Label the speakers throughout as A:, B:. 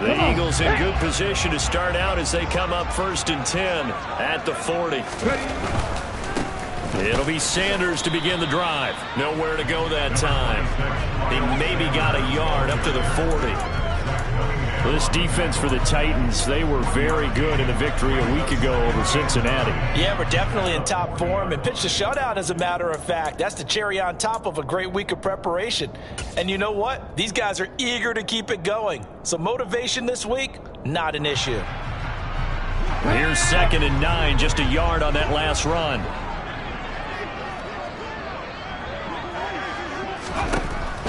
A: The Eagles in good position to start out as they come up 1st and 10 at the 40. It'll be Sanders to begin the drive. Nowhere to go that time. He maybe got a yard up to the 40. Well, this defense for the Titans, they were very good in the victory a week ago over Cincinnati.
B: Yeah, we're definitely in top form and pitched a shutout, as a matter of fact. That's the cherry on top of a great week of preparation. And you know what? These guys are eager to keep it going. So motivation this week, not an issue.
A: Here's 2nd and 9, just a yard on that last run.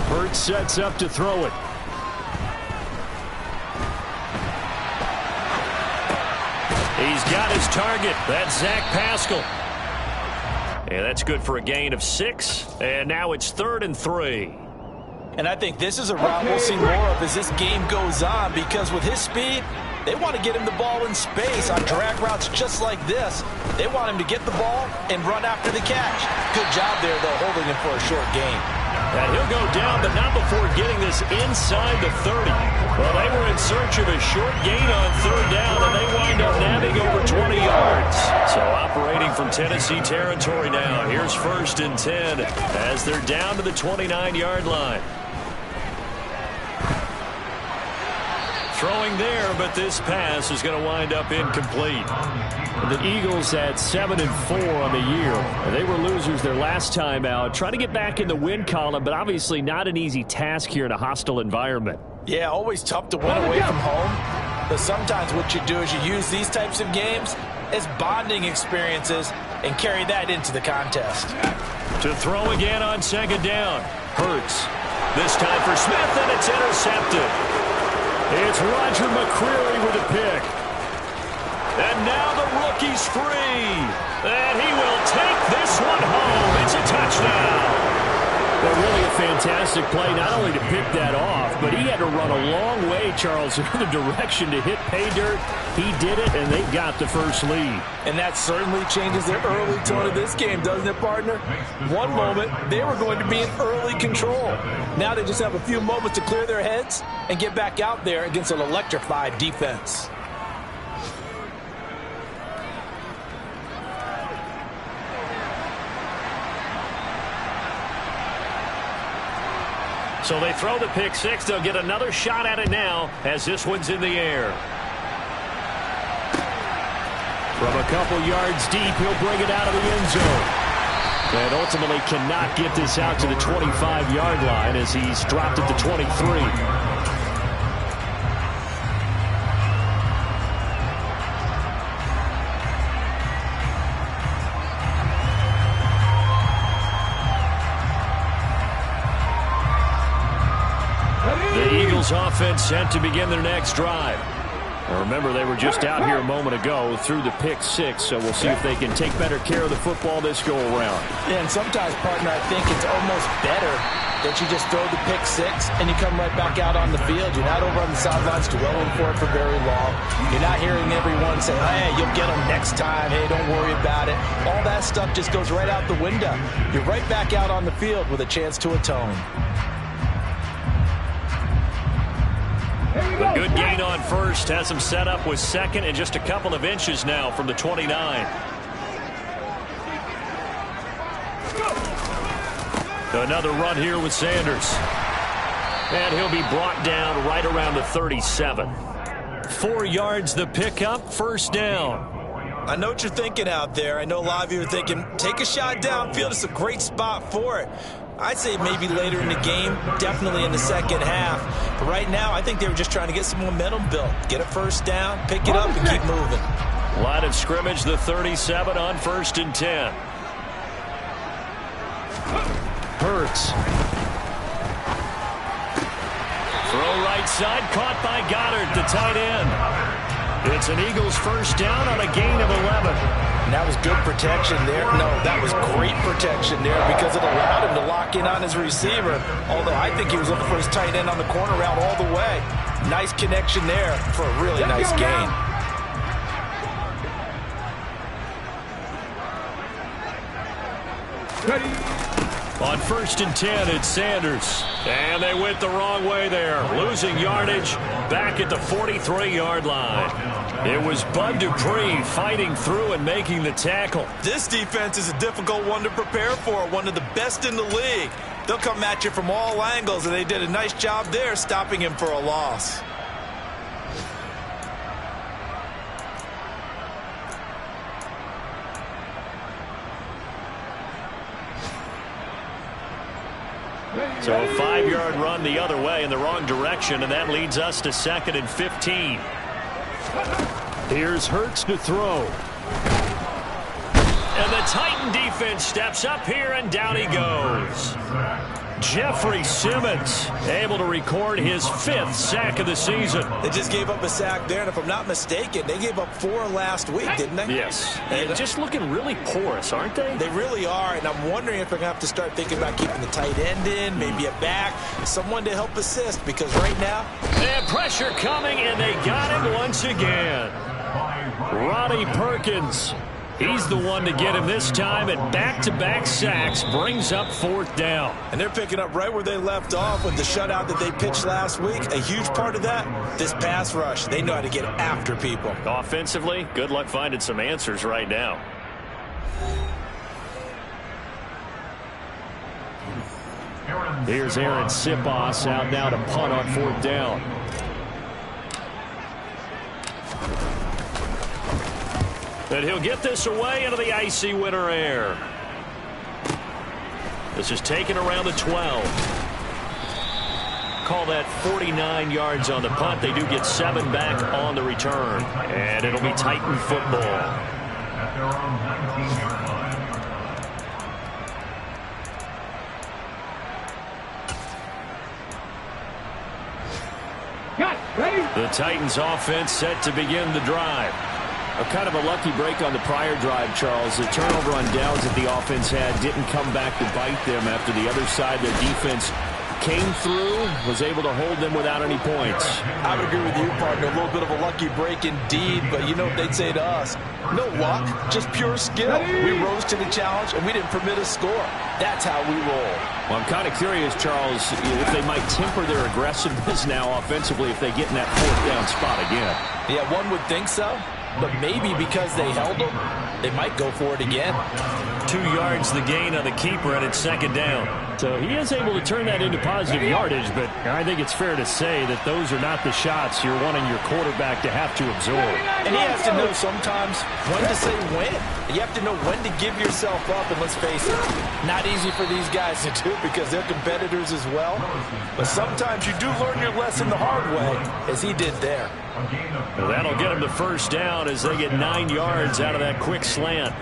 A: Hurts sets up to throw it. He's got his target. That's Zach Pascal. Yeah, that's good for a gain of 6. And now it's 3rd and 3.
B: And I think this is a route we'll see more of as this game goes on, because with his speed, they want to get him the ball in space on drag routes just like this. They want him to get the ball and run after the catch. Good job there, though, holding him for a short gain.
A: And he'll go down, but not before getting this inside the 30. Well, they were in search of a short gain on 3rd down, and they wind up nabbing over 20 yards. So operating from Tennessee territory now. Here's 1st and 10 as they're down to the 29-yard line. Throwing there, but this pass is going to wind up incomplete. The Eagles at 7-4 on the year. They were losers their last time out. Trying to get back in the win column, but obviously not an easy task here in a hostile environment.
B: Yeah, always tough to win away from home. But sometimes what you do is you use these types of games as bonding experiences and carry that into the contest.
A: To throw again on 2nd down. Hurts. This time for Smith, and it's intercepted. It's Roger McCreary with a pick. And now the rookie's free. And he will take this one home. It's a touchdown. Well, really a fantastic play, not only to pick that off, but he had to run a long way, Charles, in the direction to hit pay dirt. He did it, and they've got the first lead.
B: And that certainly changes the early tone of this game, doesn't it, partner? One moment, they were going to be in early control. Now they just have a few moments to clear their heads and get back out there against an electrified defense.
A: So they throw the pick 6. They'll get another shot at it now as this one's in the air. From a couple yards deep, he'll bring it out of the end zone. And ultimately cannot get this out to the 25-yard line as he's dropped at the 23. Offense sent to begin their next drive. Now remember, they were just out here a moment ago through the pick 6, so we'll see if they can take better care of the football this go around.
B: Yeah, and sometimes, partner, I think it's almost better that you just throw the pick 6 and you come right back out on the field. You're not over on the sidelines dwelling for it for very long. You're not hearing everyone say, hey, you'll get them next time. Hey, don't worry about it. All that stuff just goes right out the window. You're right back out on the field with a chance to atone.
A: A good gain on 1st has him set up with 2nd and just a couple of inches now from the 29. Another run here with Sanders. And he'll be brought down right around the 37. 4 yards the pickup, 1st down.
B: I know what you're thinking out there. I know a lot of you are thinking, take a shot downfield. It's a great spot for it. I'd say maybe later in the game, definitely in the second half. But right now, I think they were just trying to get some momentum built. Get a 1st down, pick it up, and keep moving.
A: Line of scrimmage, the 37 on 1st and 10. Hurts. Throw right side, caught by Goddard, the tight end. It's an Eagles 1st down on a gain of 11.
B: And that was good protection there. No, that was great protection there because it allowed him to lock in on his receiver. Although I think he was looking for his tight end on the corner route all the way. Nice connection there for a really nice gain.
A: On 1st and 10, it's Sanders. And they went the wrong way there. Losing yardage back at the 43-yard line. It was Bud Dupree fighting through and making the tackle.
B: This defense is a difficult one to prepare for. One of the best in the league. They'll come at you from all angles, and they did a nice job there stopping him for a loss.
A: So a 5-yard run the other way in the wrong direction, and that leads us to 2nd and 15. Here's Hurts to throw. And the Titan defense steps up here, and down he goes. Jeffrey Simmons able to record his 5th sack of the season.
B: They just gave up a sack there, and if I'm not mistaken, they gave up 4 last week, didn't they?
A: Yes. And just looking really porous, aren't they?
B: They really are, and I'm wondering if they're going to have to start thinking about keeping the tight end in, maybe a back, someone to help assist, because right now...
A: And pressure coming, and they got him once again. Ronnie Perkins. He's the one to get him this time, and back-to-back sacks brings up 4th down.
B: And they're picking up right where they left off with the shutout that they pitched last week. A huge part of that, this pass rush. They know how to get after people.
A: Offensively, good luck finding some answers right now. Here's Aaron Sipos out now to punt on 4th down. And he'll get this away into the icy winter air. This is taken around the 12. Call that 49 yards on the punt. They do get 7 back on the return. And it'll be Titan football. The Titans offense set to begin the drive. Kind of a lucky break on the prior drive, Charles. The turnover on downs that the offense had didn't come back to bite them after the other side. Their defense came through, was able to hold them without any points.
B: I would agree with you, partner. A little bit of a lucky break indeed, but you know what they'd say to us? No luck, just pure skill. We rose to the challenge, and we didn't permit a score. That's how we roll.
A: Well, I'm kind of curious, Charles, if they might temper their aggressiveness now offensively if they get in that 4th down spot again.
B: Yeah, one would think so. But maybe because they held them, they might go for it again.
A: 2 yards the gain on the keeper, and it's 2nd down. So he is able to turn that into positive yardage, but I think it's fair to say that those are not the shots you're wanting your quarterback to have to absorb.
B: And he has to know sometimes when to say when. You have to know when to give yourself up, and let's face it, not easy for these guys to do because they're competitors as well. But sometimes you do learn your lesson the hard way, as he did there.
A: Well, that'll get him the 1st down as they get 9 yards out of that quick slant.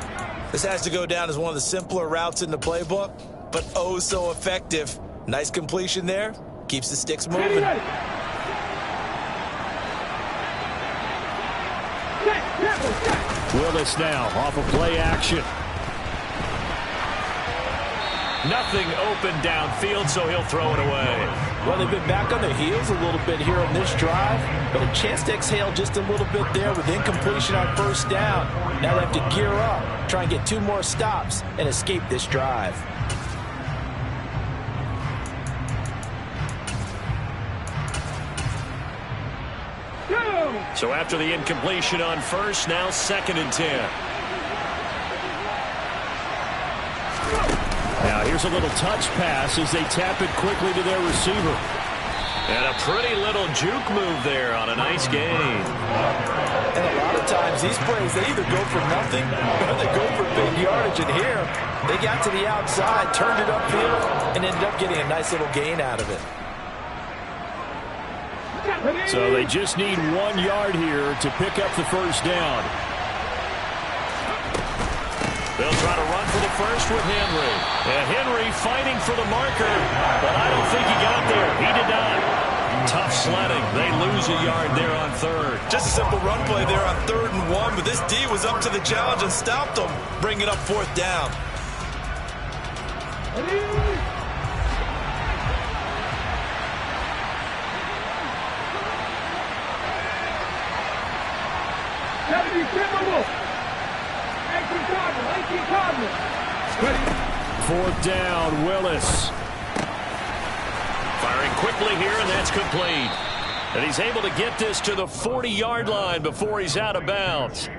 B: This has to go down as one of the simpler routes in the playbook, but oh so effective. Nice completion there. Keeps the sticks moving.
A: Willis now off of play action. Nothing open downfield, so he'll throw it away.
B: Well, they've been back on their heels a little bit here on this drive, but a chance to exhale just a little bit there with incompletion on 1st down. Now they have to gear up, try and get 2 more stops, and escape this drive.
A: So after the incompletion on 1st, now 2nd and 10. Now here's a little touch pass as they tap it quickly to their receiver. And a pretty little juke move there on a nice gain.
B: And a lot of times these plays, they either go for nothing or they go for big yardage. And here, they got to the outside, turned it upfield, and ended up getting a nice little gain out of it.
A: So they just need 1 yard here to pick up the 1st down. They'll try to run for the 1st with Henry. And Henry fighting for the marker, but I don't think he got there. He did not. tough sledding. They lose a yard there on third.
B: Just a simple run play there on 3rd and 1, but this D was up to the challenge and stopped them, bringing up 4th down.
A: Fourth down, Willis. Firing quickly here, and that's complete. And he's able to get this to the 40-yard line before he's out of bounds.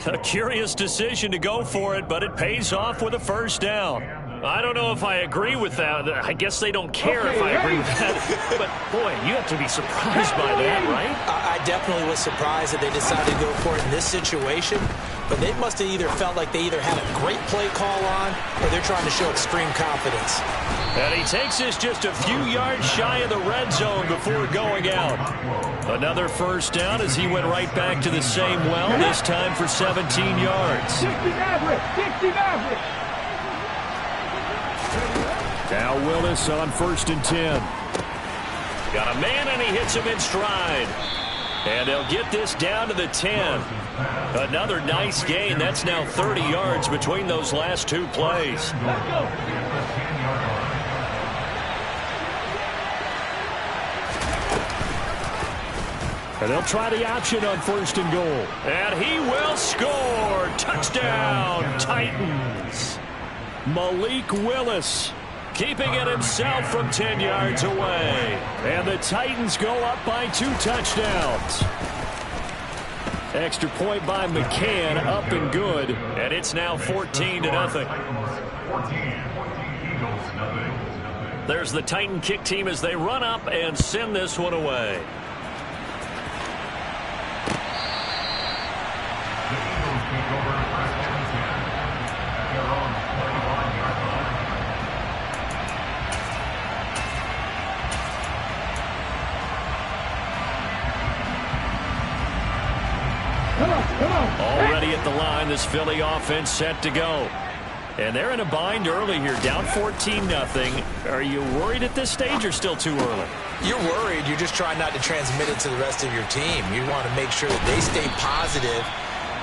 A: A curious decision to go for it, but it pays off with a first down. I don't know if I agree with that. I guess they don't care if I agree with that. But, boy, you have to be surprised by that, right?
B: I definitely was surprised that they decided to go for it in this situation. But they must have either felt like they either had a great play call on or they're trying to show extreme confidence.
A: And he takes this just a few yards shy of the red zone before going out. Another first down as he went right back to the same well, this time for 17 yards. Now Willis on 1st and 10. Got a man, and he hits him in stride. And they'll get this down to the 10. Another nice gain. That's now 30 yards between those last two plays. And they'll try the option on 1st and goal. And he will score. Touchdown, Titans. Malik Willis keeping it himself from 10 yards away. And the Titans go up by 2 touchdowns. Extra point by McCann, up and good. And it's now 14-0. There's the Titan kick team as they run up and send this one away. Already at the line, this Philly offense set to go. And they're in a bind early here, down 14-0. Are you worried at this stage or still too early?
B: You're worried. You're just trying not to transmit it to the rest of your team. You want to make sure that they stay positive.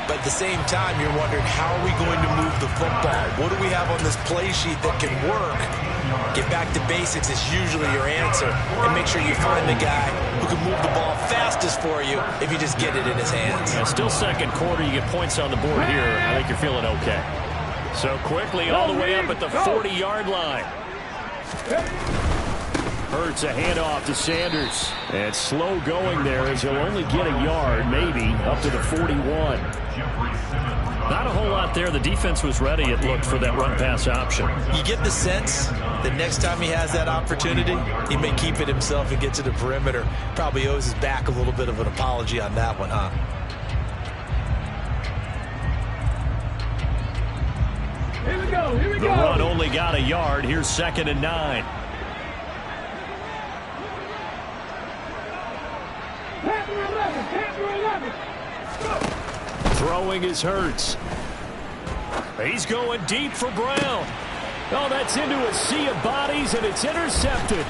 B: But at the same time, you're wondering, how are we going to move the football? What do we have on this play sheet that can work? Get back to basics is usually your answer. And make sure you find the guy who can move the ball fastest for you if you just get it in his hands.
A: Yeah, still second quarter. You get points on the board here. I think you're feeling okay. So quickly all the way up at the 40-yard line. Hurts a handoff to Sanders. And slow going there as he'll only get a yard, maybe, up to the 41. Not a whole lot there. The defense was ready, it looked, for that run-pass option.
B: You get the sense that next time he has that opportunity, he may keep it himself and get to the perimeter. Probably owes his back a little bit of an apology on that one, huh?
C: Here we go.
A: The run only got a yard. Here's 2nd and 9. Throwing is Hurts. He's going deep for Brown. Oh, that's into a sea of bodies, and it's intercepted.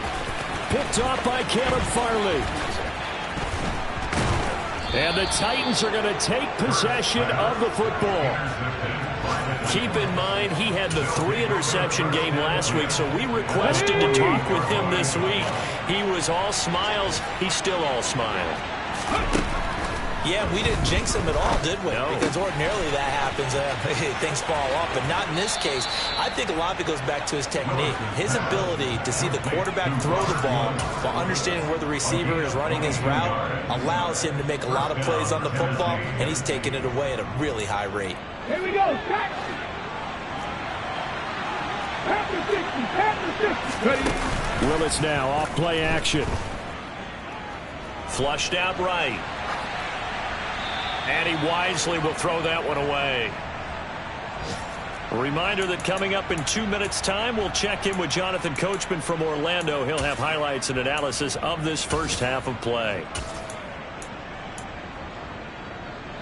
A: Picked off by Caleb Farley. And the Titans are going to take possession of the football. Keep in mind, he had the 3-interception game last week, so we requested to talk with him this week. He was all smiles. He's still all smile.
B: Yeah, we didn't jinx him at all, did we?
A: No.
B: Because ordinarily that happens. Things fall off, but not in this case. I think a lot of it goes back to his technique. His ability to see the quarterback throw the ball while understanding where the receiver is running his route allows him to make a lot of plays on the football, and he's taking it away at a really high rate.
C: Here we go.
A: Willis now off play action. Flushed out right. And he wisely will throw that one away. A reminder that coming up in 2 minutes' time, we'll check in with Jonathan Coachman from Orlando. He'll have highlights and analysis of this first half of play.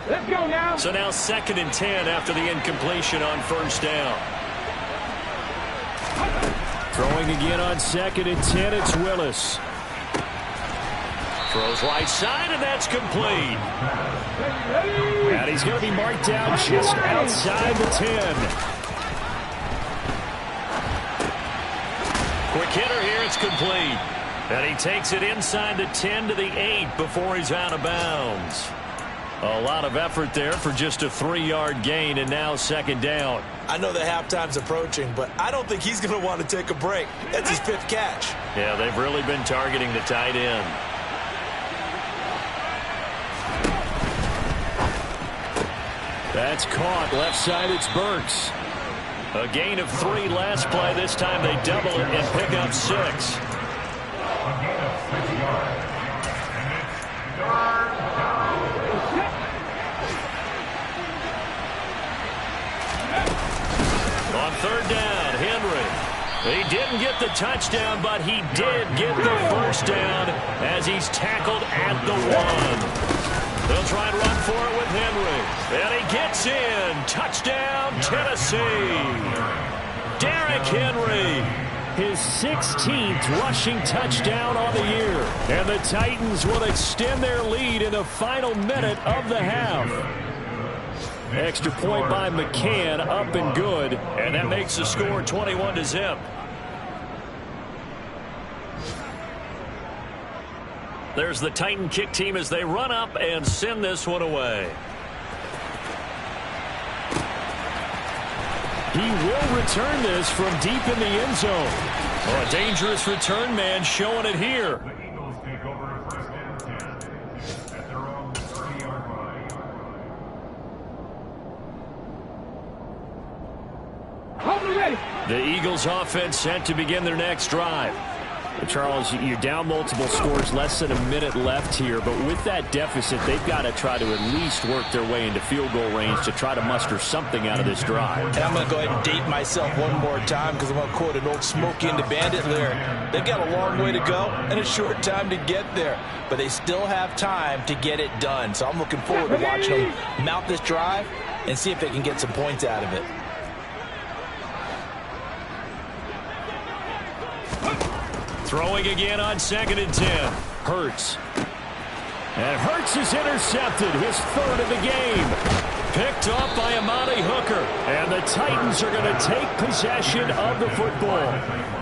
C: Let's go now.
A: So now 2nd and 10 after the incompletion on 1st down. Throwing again on 2nd and 10, it's Willis. Throws right side, and that's complete.
C: Ready?
A: And he's going to be marked down just outside the 10. Quick hitter here, it's complete. And he takes it inside the 10 to the 8 before he's out of bounds. A lot of effort there for just a 3-yard gain, and now second down.
B: I know the halftime's approaching, but I don't think he's going to want to take a break. That's his 5th catch.
A: Yeah, they've really been targeting the tight end. That's caught. Left side, it's Burks. A gain of 3 last play. This time they double it and pick up 6. On third down, Henry. He didn't get the touchdown, but he did get the first down as he's tackled at the 1. They'll try and run for it with Henry. And he gets in. Touchdown, Tennessee. Derrick Henry. His 16th rushing touchdown on the year. And the Titans will extend their lead in the final minute of the half. Extra point by McCann, up and good. And that makes the score 21-0. There's the Titan kick team as they run up and send this one away. He will return this from deep in the end zone. Oh, a dangerous return man showing it here.
D: The Eagles take over first and 10 at their own 30-yard line.
C: Hold it ready.
A: The Eagles offense set to begin their next drive. Charles, you're down multiple scores, less than a minute left here, but with that deficit, they've got to try to at least work their way into field goal range to try to muster something out of this drive.
B: And I'm going to go ahead and date myself one more time because I'm going to quote an old Smokey and the Bandit lyric. They've got a long way to go and a short time to get there, but they still have time to get it done. So I'm looking forward to watching them mount this drive and see if they can get some points out of it.
A: Throwing again on 2nd and 10. Hurts. And Hurts is intercepted. His 3rd of the game. Picked off by Amani Hooker. And the Titans are going to take possession of the football.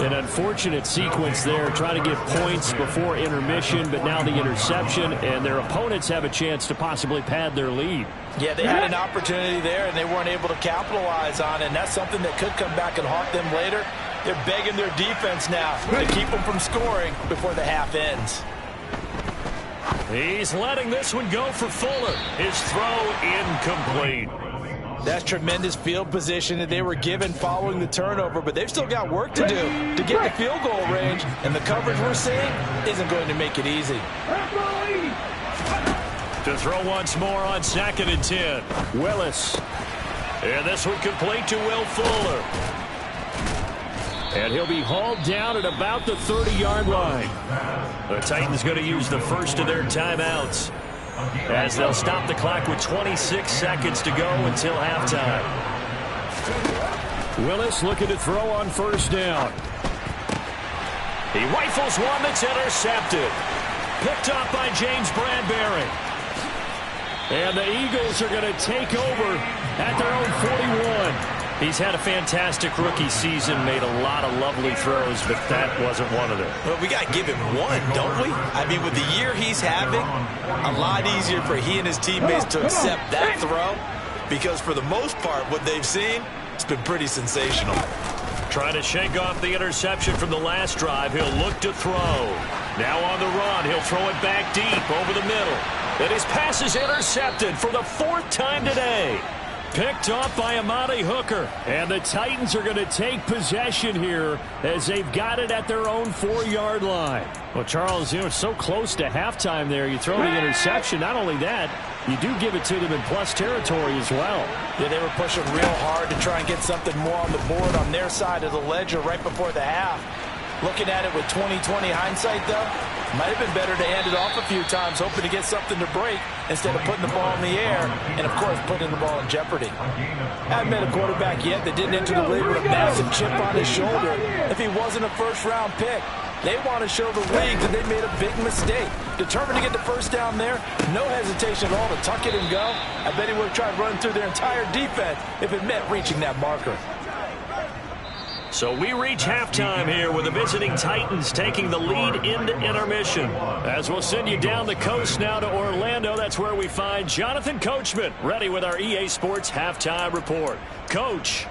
A: An unfortunate sequence there, trying to get points before intermission, but now the interception, and their opponents have a chance to possibly pad their lead.
B: Yeah, they had an opportunity there, and they weren't able to capitalize on it, and that's something that could come back and haunt them later. They're begging their defense now to keep them from scoring before the half ends.
A: He's letting this one go for Fuller. His throw incomplete.
B: That's tremendous field position that they were given following the turnover, but they've still got work to do to get the field goal range, and the coverage we're seeing isn't going to make it easy.
A: To throw once more on 2nd and 10. Willis. And this one complete to Will Fuller. And he'll be hauled down at about the 30-yard line. The Titans going to use the first of their timeouts as they'll stop the clock with 26 seconds to go until halftime. Willis looking to throw on 1st down. He rifles one that's intercepted. Picked off by James Bradbury. And the Eagles are going to take over at their own 41. He's had a fantastic rookie season, made a lot of lovely throws, but that wasn't one of them.
B: Well, we got to give him one, don't we? I mean, with the year he's having, a lot easier for he and his teammates to accept that throw, because for the most part, what they've seen, it's been pretty sensational.
A: Trying to shake off the interception from the last drive. He'll look to throw. Now on the run, he'll throw it back deep over the middle. And his pass is intercepted for the 4th time today. Picked off by Amani Hooker. And the Titans are going to take possession here as they've got it at their own 4-yard line. Well, Charles, you know, it's so close to halftime there. You throw the interception. Not only that, you do give it to them in plus territory as well.
B: Yeah, they were pushing real hard to try and get something more on the board on their side of the ledger right before the half. Looking at it with 20/20 hindsight, though, might have been better to hand it off a few times, hoping to get something to break instead of putting the ball in the air and, of course, putting the ball in jeopardy. I haven't met a quarterback yet that didn't enter the league with a massive chip on his shoulder. If he wasn't a first-round pick, They want to show the league that they made a big mistake. Determined to get the first down there. No hesitation at all to tuck it and go. I bet he would have tried running through their entire defense if it meant reaching that marker.
A: So we reach halftime here with the visiting Titans taking the lead into intermission. As we'll send you down the coast now to Orlando, that's where we find Jonathan Coachman ready with our EA Sports halftime report. Coach.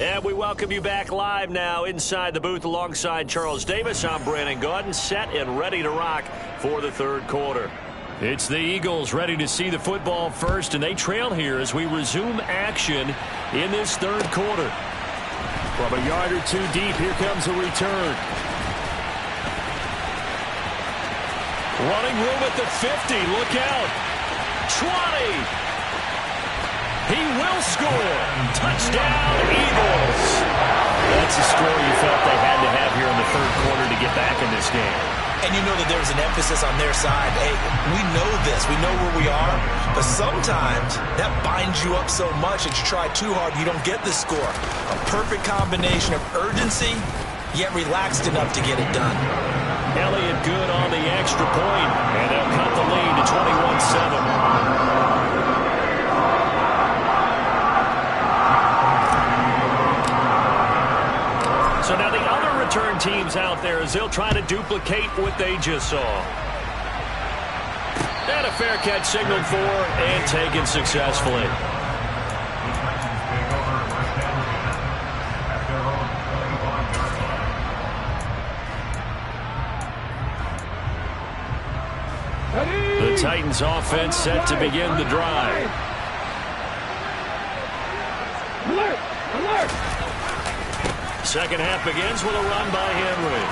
A: And we welcome you back live now inside the booth alongside Charles Davis. I'm Brandon Gaudin, set and ready to rock for the third quarter. It's the Eagles ready to see the football first, and they trail here as we resume action in this third quarter. From a yard or two deep, here comes a return. Running room at the 50. Look out. 20. He will score. Touchdown, Eagles. That's a score you felt they had to have here in the third quarter to get back in this game.
B: And you know that there's an emphasis on their side. Hey, we know this. We know where we are. But sometimes that binds you up so much that you try too hard, you don't get the score. A perfect combination of urgency, yet relaxed enough to get it done.
A: Elliott good on the extra point, and they'll cut the lead to 21-7. So now the other return teams out there as they'll try to duplicate what they just saw. And a fair catch signaled for and taken successfully. The Titans offense set to begin the drive.
C: Alert! Alert!
A: Second half begins with a run by Henry.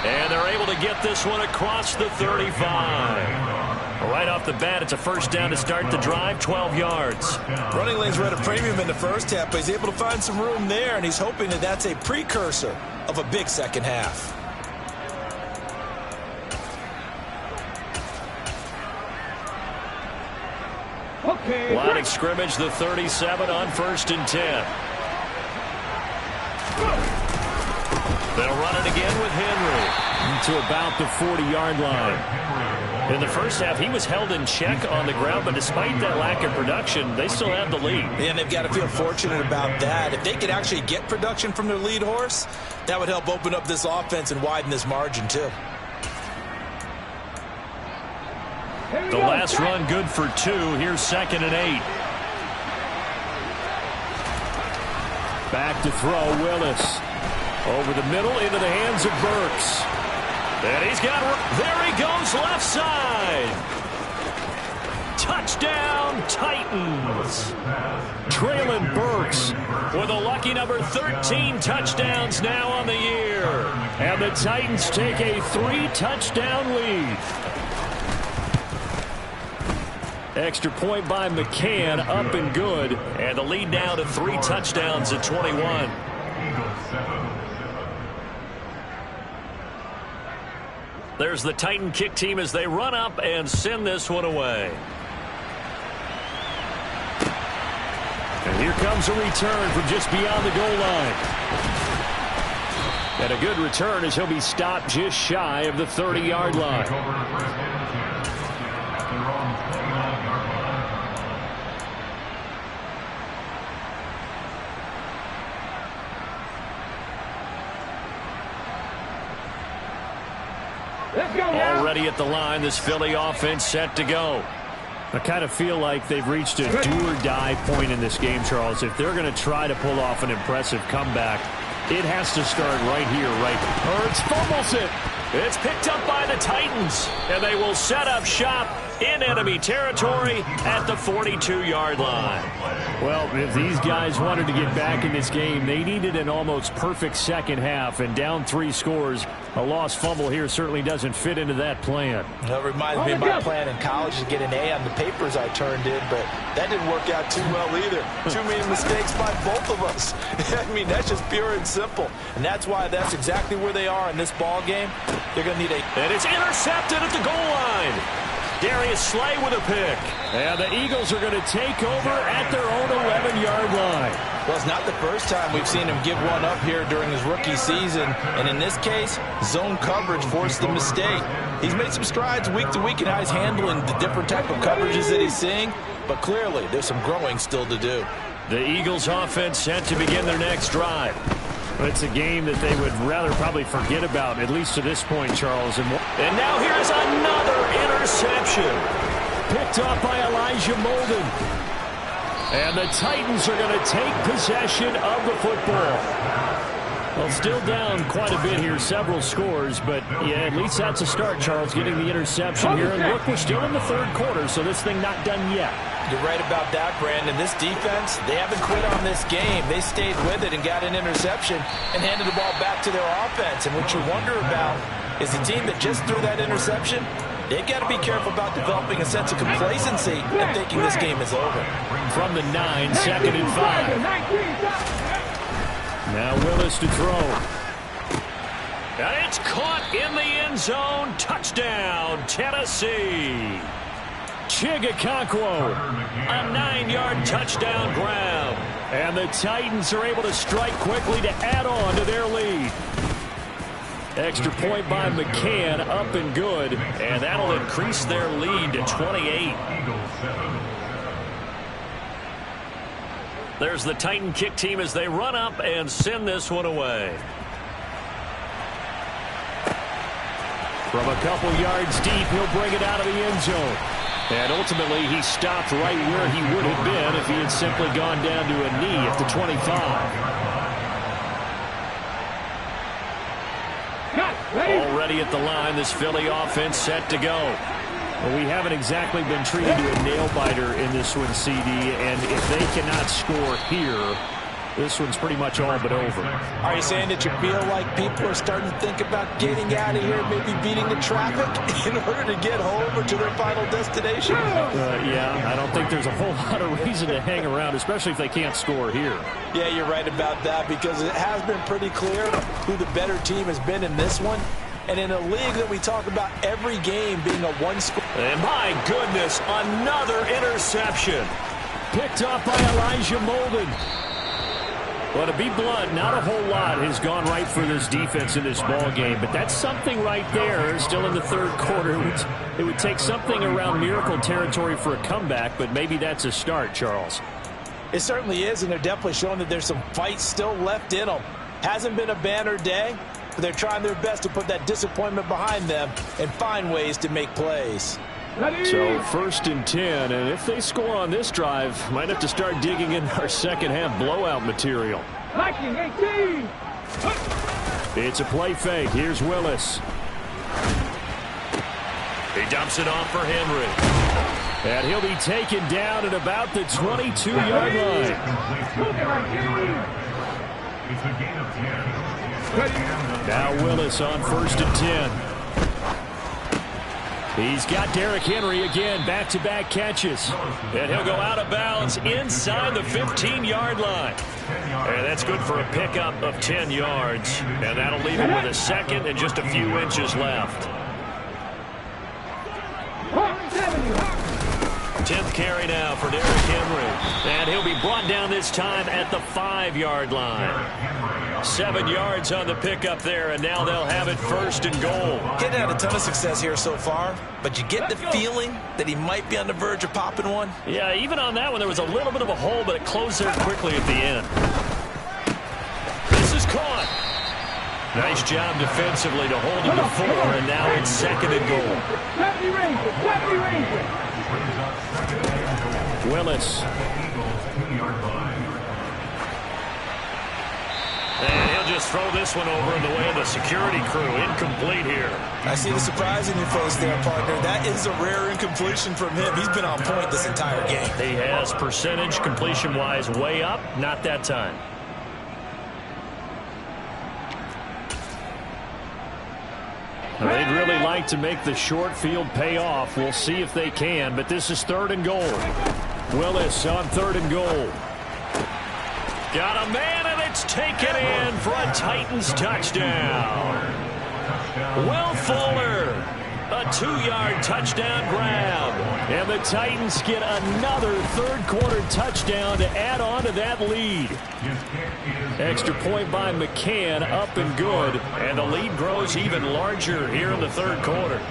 A: And they're able to get this one across the 35. Right off the bat, it's a first down to start the drive, 12 yards.
B: Running lanes were at a premium in the first half, but he's able to find some room there, and he's hoping that that's a precursor of a big second half.
C: Okay.
A: Line of scrimmage, the 37 on 1st and 10. They'll run it again with Henry to about the 40-yard line. In the first half, he was held in check on the ground, but despite that lack of production, they still have the lead.
B: And they've got to feel fortunate about that. If they could actually get production from their lead horse, that would help open up this offense and widen this margin, too.
A: The last run good for 2. Here's 2nd and 8. Back to throw, Willis. Over the middle, into the hands of Burks. And he's got, there he goes, left side. Touchdown, Titans. Traylon Burks with a lucky number 13 touchdowns now on the year. And the Titans take a 3-touchdown lead. Extra point by McCann, up and good. And the lead now to 3 touchdowns at 21. There's the Titan kick team as they run up and send this one away. And here comes a return from just beyond the goal line. And a good return as he'll be stopped just shy of the 30-yard line. Already at the line, this Philly offense set to go. I kind of feel like they've reached a do-or-die point in this game, Charles. If they're going to try to pull off an impressive comeback, it has to start right here, right? Hurts fumbles it. It's picked up by the Titans, and they will set up shop in enemy territory at the 42-yard line. Well, if these guys wanted to get back in this game, they needed an almost perfect second half, and down 3 scores A lost fumble here certainly doesn't fit into that plan.
B: It reminds me of my plan in college to get an A on the papers I turned in, but that didn't work out too well either. Too many mistakes by both of us. I mean, that's just pure and simple. And that's why that's exactly where they are in this ball game. They're going to need a...
A: And it's intercepted at the goal line. Darius Slay with a pick. And the Eagles are going to take over at their own 11-yard line.
B: Well, it's not the first time we've seen him give one up here during his rookie season. And in this case, zone coverage forced the mistake. He's made some strides week to week in how he's handling the different type of coverages that he's seeing. But clearly, there's some growing still to do.
A: The Eagles offense set to begin their next drive. It's a game that they would rather probably forget about, at least to this point, Charles. And now here's another interception. Picked off by Elijah Molden. And the Titans are going to take possession of the football. Well, still down quite a bit here, several scores, but yeah, at least that's a start, Charles, getting the interception here. And look, we're still in the third quarter, so this thing not done yet.
B: You're right about that, Brandon. This defense, they haven't quit on this game. They stayed with it and got an interception and handed the ball back to their offense. And what you wonder about is the team that just threw that interception, they've got to be careful about developing a sense of complacency and thinking this game is over.
A: From the 9, 2nd and 5. Now Willis to throw. And it's caught in the end zone. Touchdown, Tennessee. Chigakonkwo, a 9-yard touchdown grab. And the Titans are able to strike quickly to add on to their lead. Extra point by McCann, up and good. And that'll increase their lead to 28. There's the Titan kick team as they run up and send this one away. From a couple yards deep, he'll bring it out of the end zone. And ultimately, he stopped right where he would have been if he had simply gone down to a knee at the 25. Already at the line, this Philly offense set to go. Well, we haven't exactly been treated to a nail-biter in this one, CD, and if they cannot score here, this one's pretty much all but over.
B: Are you saying that you feel like people are starting to think about getting out of here, maybe beating the traffic in order to get home or to their final destination?
A: Yeah, I don't think there's a whole lot of reason to hang around, especially if they can't score here.
B: Yeah, you're right about that because it has been pretty clear who the better team has been in this one. And in a league that we talk about every game being a one-score.
A: And my goodness, another interception. Picked up by Elijah Molden. Well, to be blunt, not a whole lot has gone right for this defense in this ball game, but that's something right there. Still in the third quarter. It would take something around miracle territory for a comeback, but maybe that's a start, Charles.
B: It certainly is, and they're definitely showing that there's some fight still left in them. Hasn't been a banner day, but they're trying their best to put that disappointment behind them and find ways to make plays.
A: So 1st and 10, and if they score on this drive, might have to start digging in our second half blowout material. It's a play fake. Here's Willis. He dumps it off for Henry. And he'll be taken down at about the 22-yard line. Now Willis on 1st and 10. He's got Derrick Henry again, back-to-back catches. And he'll go out of bounds inside the 15-yard line. And that's good for a pickup of 10 yards. And that'll leave him with a second and just a few inches left. 10th carry now for Derrick Henry. And he'll be brought down this time at the 5-yard line. 7 yards on the pickup there, and now they'll have it 1st and goal.
B: Getting had a ton of success here so far, but you get the feeling that he might be on the verge of popping one.
A: Yeah, even on that one, there was a little bit of a hole, but it closed there quickly at the end. This is caught. Nice job defensively to hold him to 4, and now it's 2nd and goal. Willis. And he'll just throw this one over in the way of the security crew. Incomplete here.
B: I see the surprise in your face there, partner. That is a rare incompletion from him. He's been on point this entire game.
A: He has percentage completion-wise way up. Not that time. They'd really like to make the short field pay off. We'll see if they can, but this is 3rd and goal. Willis on 3rd and goal. Got a man, and it's taken in for a Titans touchdown. Will Fuller, a 2-yard touchdown grab. And the Titans get another 3rd quarter touchdown to add on to that lead. Extra point by McCann, up and good. And the lead grows even larger here in the 3rd quarter.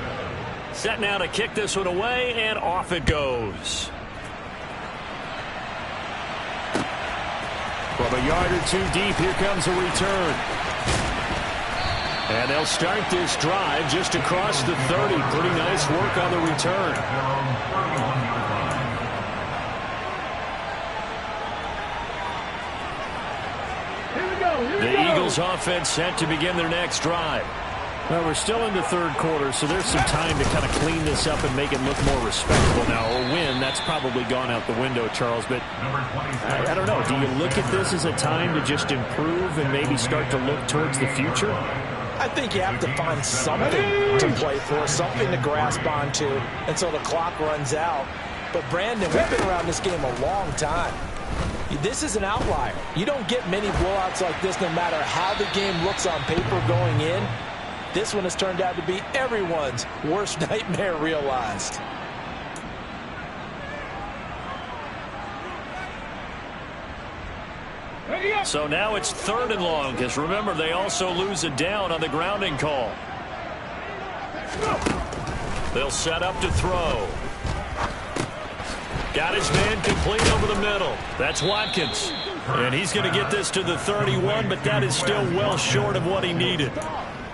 A: Set now to kick this one away, and off it goes. From a yard or 2 deep, here comes a return. And they'll start this drive just across the 30. Pretty nice work on the return. The Eagles offense set to begin their next drive. Well, we're still in the 3rd quarter, so there's some time to kind of clean this up and make it look more respectable now. Or win, that's probably gone out the window, Charles. But I don't know. Do you look at this as a time to just improve and maybe start to look towards the future?
B: I think you have to find something to play for, something to grasp onto until the clock runs out. But, Brandon, we've been around this game a long time. This is an outlier. You don't get many blowouts like this no matter how the game looks on paper going in. This one has turned out to be everyone's worst nightmare realized.
A: So now it's 3rd and long, because remember, they also lose a down on the grounding call. They'll set up to throw. Got his man complete over the middle. That's Watkins. And he's going to get this to the 31, but that is still well short of what he needed.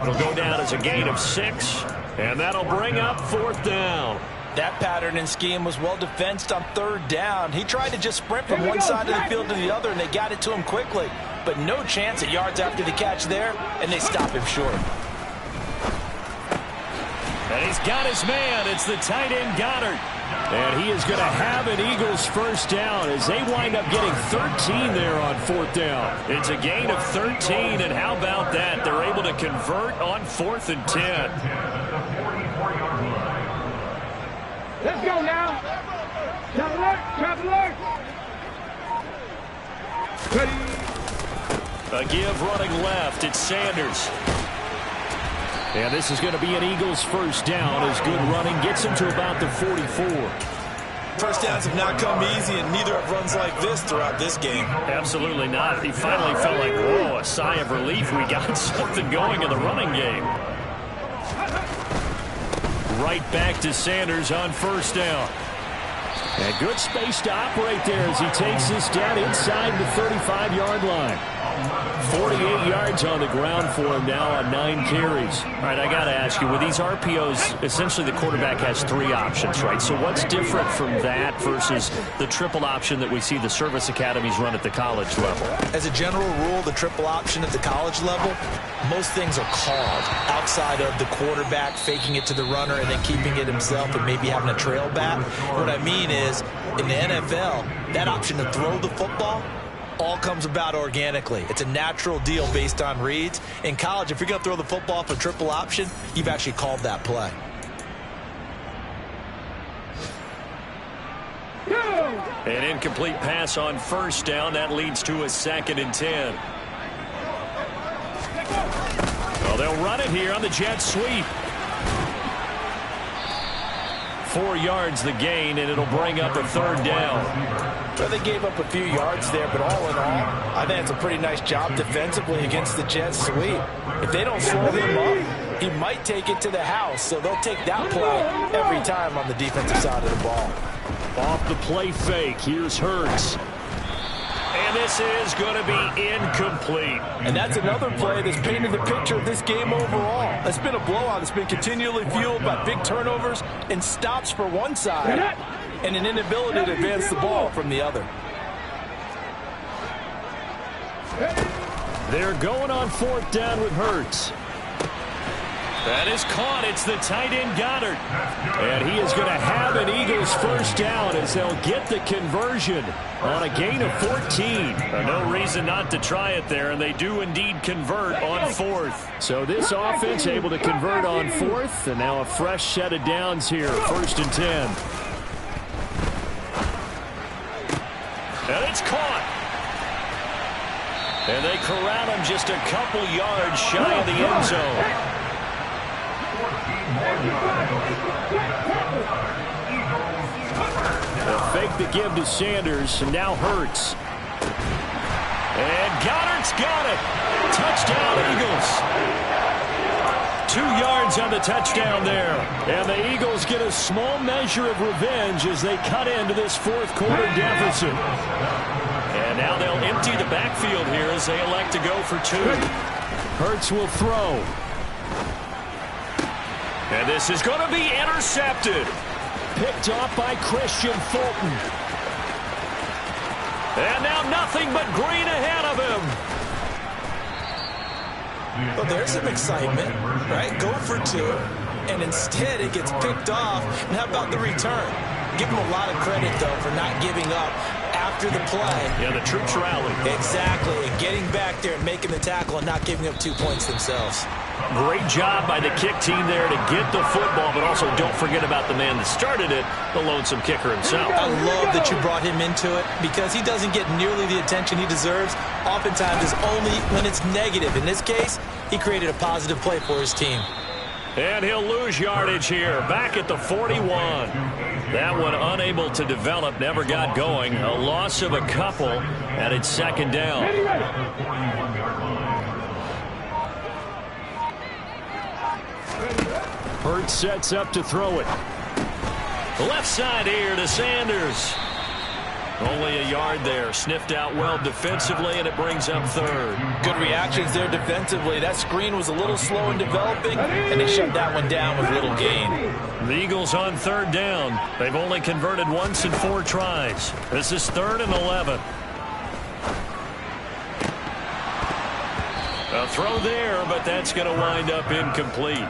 A: It'll go down as a gain of 6, and that'll bring up 4th down.
B: That pattern and scheme was well defensed on 3rd down. He tried to just sprint from one side of the field to the other, and they got it to him quickly. But no chance at yards after the catch there, and they stop him short.
A: And he's got his man. It's the tight end Goddard. And he is going to have an Eagles 1st down as they wind up getting 13 there on 4th down. It's a gain of 13, and how about that? They're able to convert on 4th and 10.
C: Let's go now. Trap alert.
A: A give running left. It's Sanders. And this is going to be an Eagles 1st down as good running gets him to about the 44.
B: First downs have not come easy, and neither have runs like this throughout this game.
A: Absolutely not. He finally felt like, whoa, a sigh of relief. We got something going in the running game. Right back to Sanders on 1st down. And good space to operate there as he takes this down inside the 35-yard line. 48 yards on the ground for him now on 9 carries. All right, I got to ask you, with these RPOs, essentially the quarterback has 3 options, right? So what's different from that versus the triple option that we see the service academies run at the college level?
B: As a general rule, the triple option at the college level, most things are called outside of the quarterback faking it to the runner and then keeping it himself and maybe having a trail back. What I mean is, in the NFL, that option to throw the football all comes about organically. It's a natural deal based on reads. In college, if you're going to throw the football for triple option, you've actually called that play.
A: An incomplete pass on 1st down. That leads to a 2nd and 10. Well, they'll run it here on the jet sweep. 4 yards the gain, and it'll bring up a 3rd down.
B: Well, they gave up a few yards there, but all in all, I think it's a pretty nice job defensively against the jet sweep. If they don't slow him up, he might take it to the house, so they'll take that play every time on the defensive side of the ball.
A: Off the play fake, here's Hurts. And this is going to be incomplete.
B: And that's another play that's painted the picture of this game overall. It's been a blowout. It's been continually fueled by big turnovers and stops for one side and an inability to advance the ball from the other.
A: They're going on 4th down with Hurts. That is caught. It's the tight end, Goddard. And he is going to have an Eagles first down as they'll get the conversion on a gain of 14. No reason not to try it there, and they do indeed convert on fourth. So this offense able to convert on fourth, and now a fresh set of downs here, 1st and 10. And it's caught. And they corral him just a couple yards shy of the end zone. They'll fake the give to Sanders, and now Hurts. And Goddard's got it. Touchdown, Eagles. 2 yards on the touchdown there. And the Eagles get a small measure of revenge as they cut into this fourth quarter deficit. And now they'll empty the backfield here as they elect to go for 2. Hurts will throw. And this is going to be intercepted. Picked off by Christian Fulton. And now nothing but green ahead of him.
B: Well, there's some excitement, right? Go for 2, and instead it gets picked off. And how about the return? Give him a lot of credit, though, for not giving up after the play.
A: Yeah, the troops rally.
B: Exactly. And getting back there and making the tackle and not giving up 2 points themselves.
A: Great job by the kick team there to get the football, but also don't forget about the man that started it, the lonesome kicker himself.
B: I love that you brought him into it because he doesn't get nearly the attention he deserves. Oftentimes it's only when it's negative. In this case, he created a positive play for his team.
A: And he'll lose yardage here, back at the 41. That one unable to develop, never got going. A loss of a couple, and it's 2nd down. Hurts sets up to throw it. Left side here to Sanders. Only a yard there. Sniffed out well defensively, and it brings up 3rd.
B: Good reactions there defensively. That screen was a little slow in developing, and they shut that one down with little gain.
A: The Eagles on 3rd down. They've only converted once in 4 tries. This is 3rd and 11. A throw there, but that's going to wind up incomplete.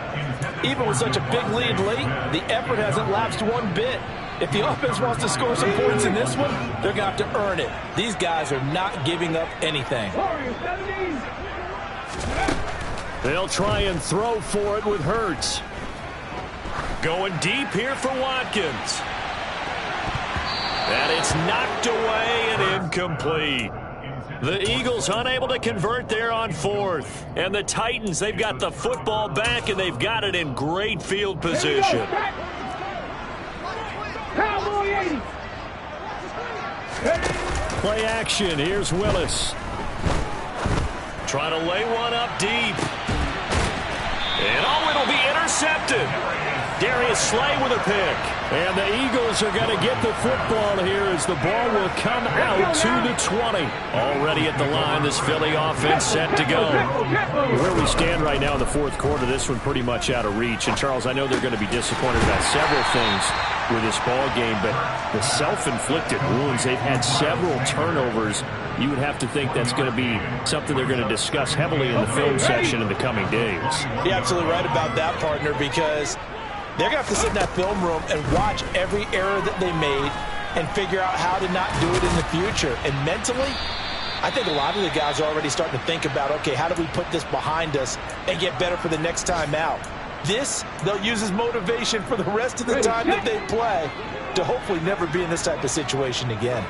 B: Even with such a big lead late, the effort hasn't lapsed one bit. If the offense wants to score some points in this one, they're going to have to earn it. These guys are not giving up anything.
A: They'll try and throw for it with Hurts. Going deep here for Watkins. And it's knocked away and incomplete. The Eagles unable to convert there on 4th. And the Titans, they've got the football back, and they've got it in great field position. Play action. Here's Willis. Trying to lay one up deep. And it'll be intercepted. Darius Slay with a pick. And the Eagles are going to get the football here as the ball will come out to the 20. Already at the line, this Philly offense set to go. Where we stand right now in the 4th quarter, this one pretty much out of reach. And, Charles, I know they're going to be disappointed about several things with this ball game, but the self-inflicted wounds, they've had several turnovers. You would have to think that's going to be something they're going to discuss heavily in the film section in the coming days.
B: You're absolutely right about that, partner, because they're going to have to sit in that film room and watch every error that they made and figure out how to not do it in the future. And mentally, I think a lot of the guys are already starting to think about, okay, how do we put this behind us and get better for the next time out? This, they'll use as motivation for the rest of the time that they play to hopefully never be in this type of situation again.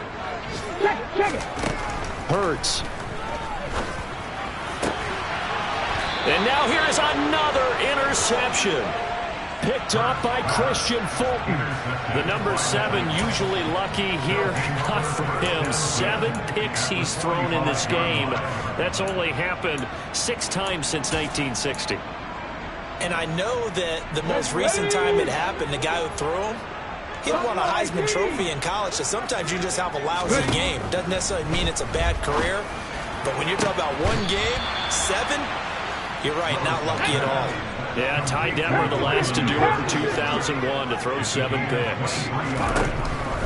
A: Hurts. And now here is another interception. Picked off by Christian Fulton. The number 7 usually lucky here. Not for him. 7 picks he's thrown in this game. That's only happened 6 times since 1960.
B: And I know that the most recent time it happened, the guy who threw him, he won a Heisman Trophy in college, so sometimes you just have a lousy game. Doesn't necessarily mean it's a bad career, but when you're talking about one game, 7, you're right, not lucky at all.
A: Yeah, Ty Detmer, the last to do it in 2001, to throw 7 picks.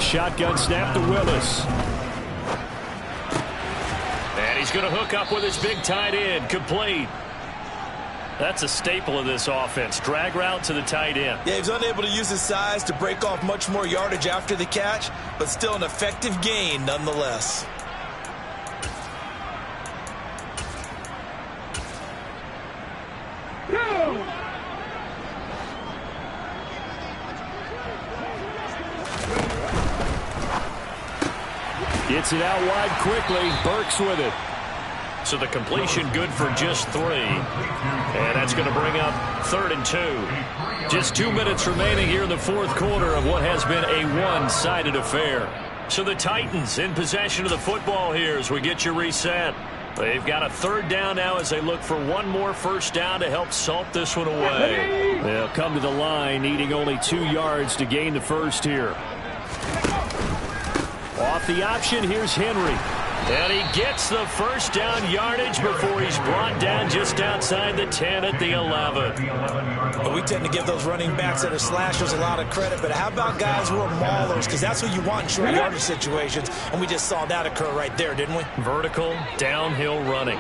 A: Shotgun snap to Willis. And he's going to hook up with his big tight end, complete. That's a staple of this offense. Drag route to the tight end.
B: Yeah, he was unable to use his size to break off much more yardage after the catch, but still an effective gain nonetheless.
A: Gets it out wide quickly. Burks with it. So the completion good for just 3. And that's going to bring up 3rd and 2. Just 2 minutes remaining here in the 4th quarter of what has been a one-sided affair. So the Titans in possession of the football here as we get you reset. They've got a 3rd down now as they look for one more first down to help salt this one away. They'll come to the line needing only 2 yards to gain the first here. Off the option, here's Henry. And he gets the first down yardage before he's brought down just outside the 10 at the 11.
B: Well, we tend to give those running backs that are slashers a lot of credit, but how about guys who are maulers? Because that's what you want in short yardage situations, and we just saw that occur right there, didn't we?
A: Vertical, downhill running.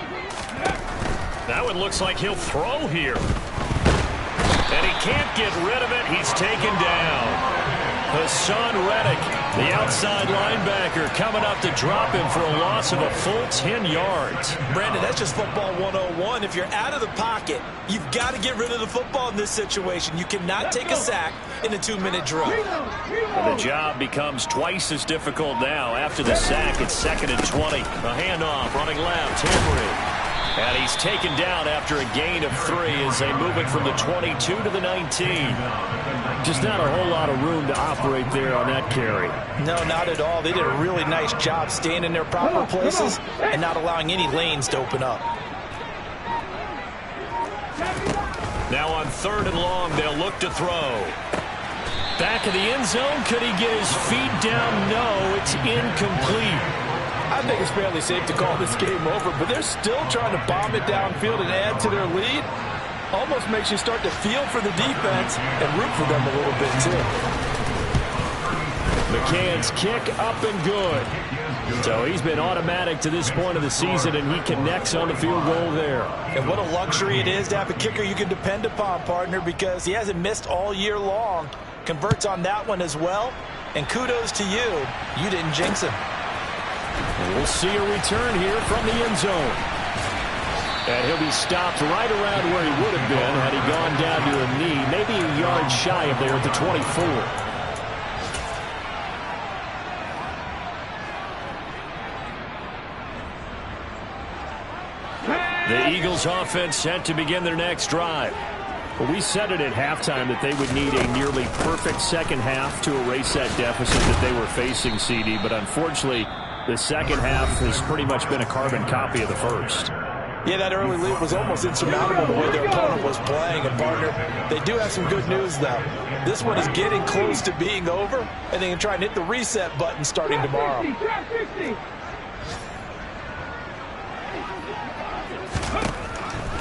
A: That one looks like he'll throw here. And he can't get rid of it. He's taken down. Hassan Reddick, the outside linebacker, coming up to drop him for a loss of a full 10 yards.
B: Brandon, that's just football 101. If you're out of the pocket, you've got to get rid of the football in this situation. You cannot take a sack in a 2-minute drill.
A: And the job becomes twice as difficult now after the sack. It's 2nd and 20. A handoff, running left, Henry. And he's taken down after a gain of 3 as they move it from the 22 to the 19. Just not a whole lot of room to operate there on that carry.
B: No, not at all. They did a really nice job staying in their proper places and not allowing any lanes to open up.
A: Now on 3rd and long, they'll look to throw. Back of the end zone. Could he get his feet down? No, it's incomplete.
B: I think it's fairly safe to call this game over, but they're still trying to bomb it downfield and add to their lead. Almost makes you start to feel for the defense and root for them a little bit, too.
A: McCann's kick up and good. So he's been automatic to this point of the season, and he connects on the field goal there.
B: And what a luxury it is to have a kicker you can depend upon, partner, because he hasn't missed all year long. Converts on that one as well. And kudos to you. You didn't jinx him.
A: We'll see a return here from the end zone. And he'll be stopped right around where he would have been had he gone down to a knee, maybe a yard shy of there at the 24. The Eagles offense set to begin their next drive. Well, we said it at halftime that they would need a nearly perfect second half to erase that deficit that they were facing, CD, but unfortunately the second half has pretty much been a carbon copy of the first.
B: Yeah, that early lead was almost insurmountable the way their opponent was playing. And, partner, they do have some good news, though. This one is getting close to being over, and they can try and hit the reset button starting tomorrow.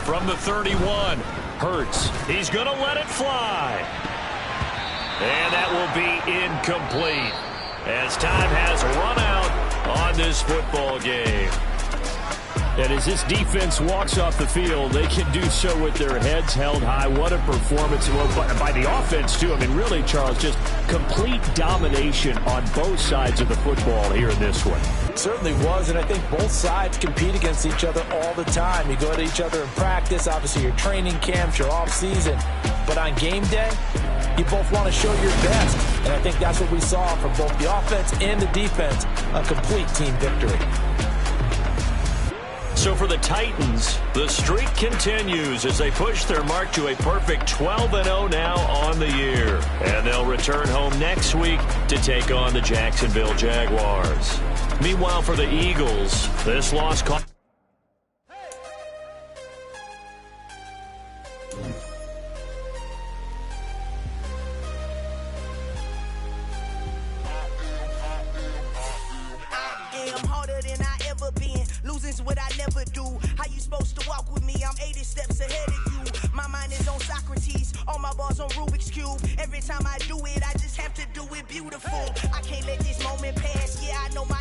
A: From the 31, Hurts. He's going to let it fly. And that will be incomplete as time has run out on this football game. And as this defense walks off the field, they can do so with their heads held high. What a performance by the offense, too. I mean, really, Charles, just complete domination on both sides of the football here in this one.
B: It certainly was, and I think both sides compete against each other all the time. You go to each other in practice, obviously your training camps, your off-season. But on game day, you both want to show your best. And I think that's what we saw from both the offense and the defense, a complete team victory.
A: So for the Titans, the streak continues as they push their mark to a perfect 12-0 now on the year. And they'll return home next week to take on the Jacksonville Jaguars. Meanwhile, for the Eagles, this loss cost
E: what I never do. How you supposed to walk with me? I'm 80 steps ahead of you. My mind is on Socrates, all my bars on Rubik's Cube. Every time I do it, I just have to do it beautiful. I can't let this moment pass. Yeah, I know my